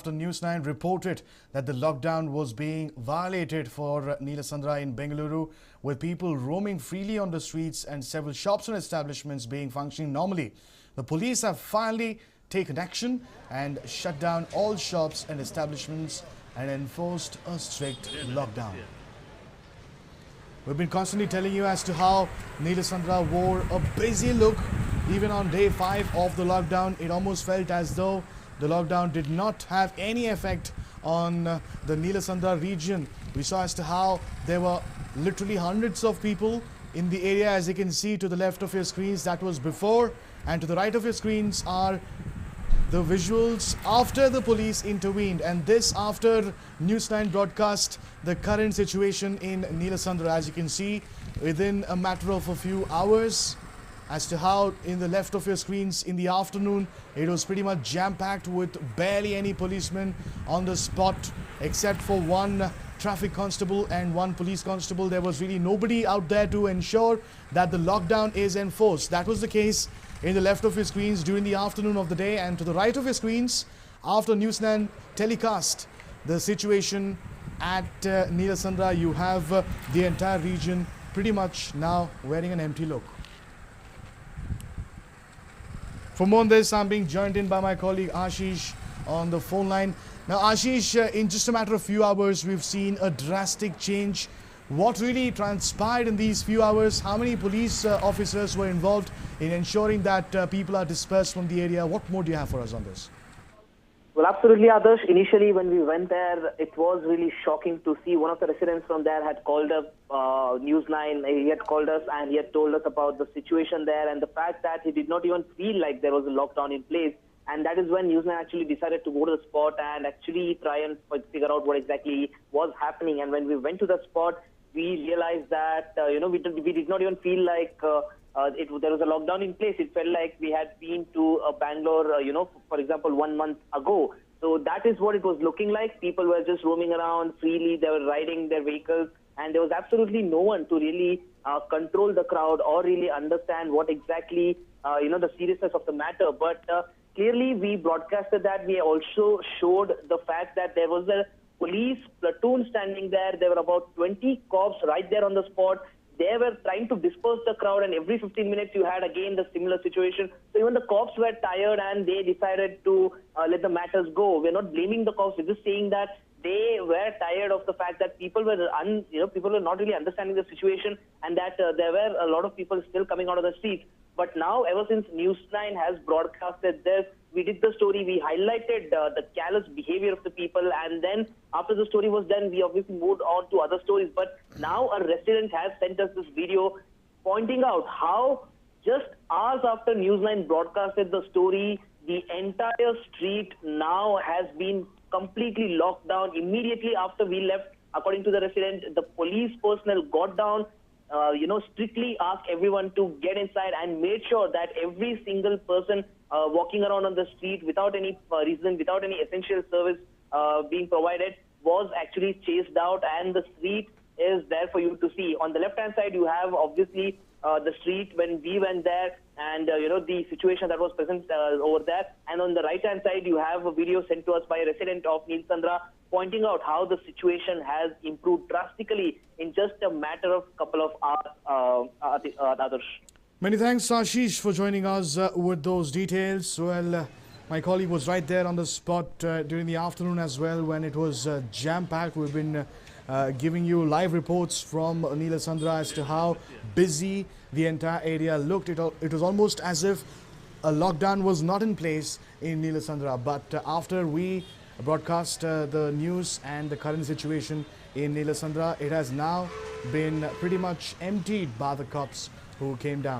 After News 9 reported that the lockdown was being violated for Neelasandra in Bengaluru, with people roaming freely on the streets and several shops and establishments being functioning normally. The police have finally taken action and shut down all shops and establishments and enforced a strict lockdown. We've been constantly telling you as to how Neelasandra wore a busy look. Even on day 5 of the lockdown, it almost felt as though the lockdown did not have any effect on the Neelasandra region. We saw as to how there were literally hundreds of people in the area, as you can see to the left of your screens. That was before, and to the right of your screens are the visuals after the police intervened, and this after News 9 broadcast the current situation in Neelasandra. As you can see, within a matter of a few hours, as to how in the left of your screens in the afternoon, it was pretty much jam-packed with barely any policemen on the spot, except for one traffic constable and one police constable. There was really nobody out there to ensure that the lockdown is enforced. That was the case in the left of your screens during the afternoon of the day, and to the right of your screens after News 9 telecast the situation at Neelasandra. You have the entire region pretty much now wearing an empty look. For more on this, I'm being joined in by my colleague Ashish on the phone line. Now Ashish, in just a matter of few hours, we've seen a drastic change. What really transpired in these few hours? How many police officers were involved in ensuring that people are dispersed from the area? What more do you have for us on this? Well, absolutely, Adarsh. Initially, when we went there, it was really shocking to see one of the residents from there had called up News 9. He had called us and he had told us about the situation there and the fact that he did not even feel like there was a lockdown in place. And that is when News 9 actually decided to go to the spot and actually try and figure out what exactly was happening. And when we went to the spot, we realized that, we did not even feel like there was a lockdown in place. It felt like we had been to Bangalore, for example, 1 month ago. So that is what it was looking like. People were just roaming around freely. They were riding their vehicles, and there was absolutely no one to really control the crowd or really understand what exactly, the seriousness of the matter. But clearly, we broadcasted that. We also showed the fact that there was a police platoon standing there. There were about 20 cops right there on the spot. They were trying to disperse the crowd, and every 15 minutes you had again the similar situation. So even the cops were tired and they decided to let the matters go. We're not blaming the cops. We're just saying that they were tired of the fact that people were not really understanding the situation, and that there were a lot of people still coming out of the streets. But now, ever since News 9 has broadcasted this, we did the story, we highlighted the callous behavior of the people, and then after the story was done, we obviously moved on to other stories. But now a resident has sent us this video pointing out how just hours after News 9 broadcasted the story, the entire street now has been completely locked down. Immediately after we left, according to the resident, the police personnel got down, strictly asked everyone to get inside and made sure that every single person walking around on the street without any reason, without any essential service being provided, was actually chased out, and the street is there for you to see. On the left-hand side, you have obviously the street when we went there, and the situation that was present over there. And on the right-hand side, you have a video sent to us by a resident of Neelasandra pointing out how the situation has improved drastically in just a matter of couple of hours, others. Many thanks, Ashish, for joining us with those details. Well, my colleague was right there on the spot during the afternoon as well when it was jam-packed. We've been giving you live reports from Neelasandra as to how busy the entire area looked. It was almost as if a lockdown was not in place in Neelasandra. But after we broadcast the news and the current situation in Neelasandra, it has now been pretty much emptied by the cops who came down.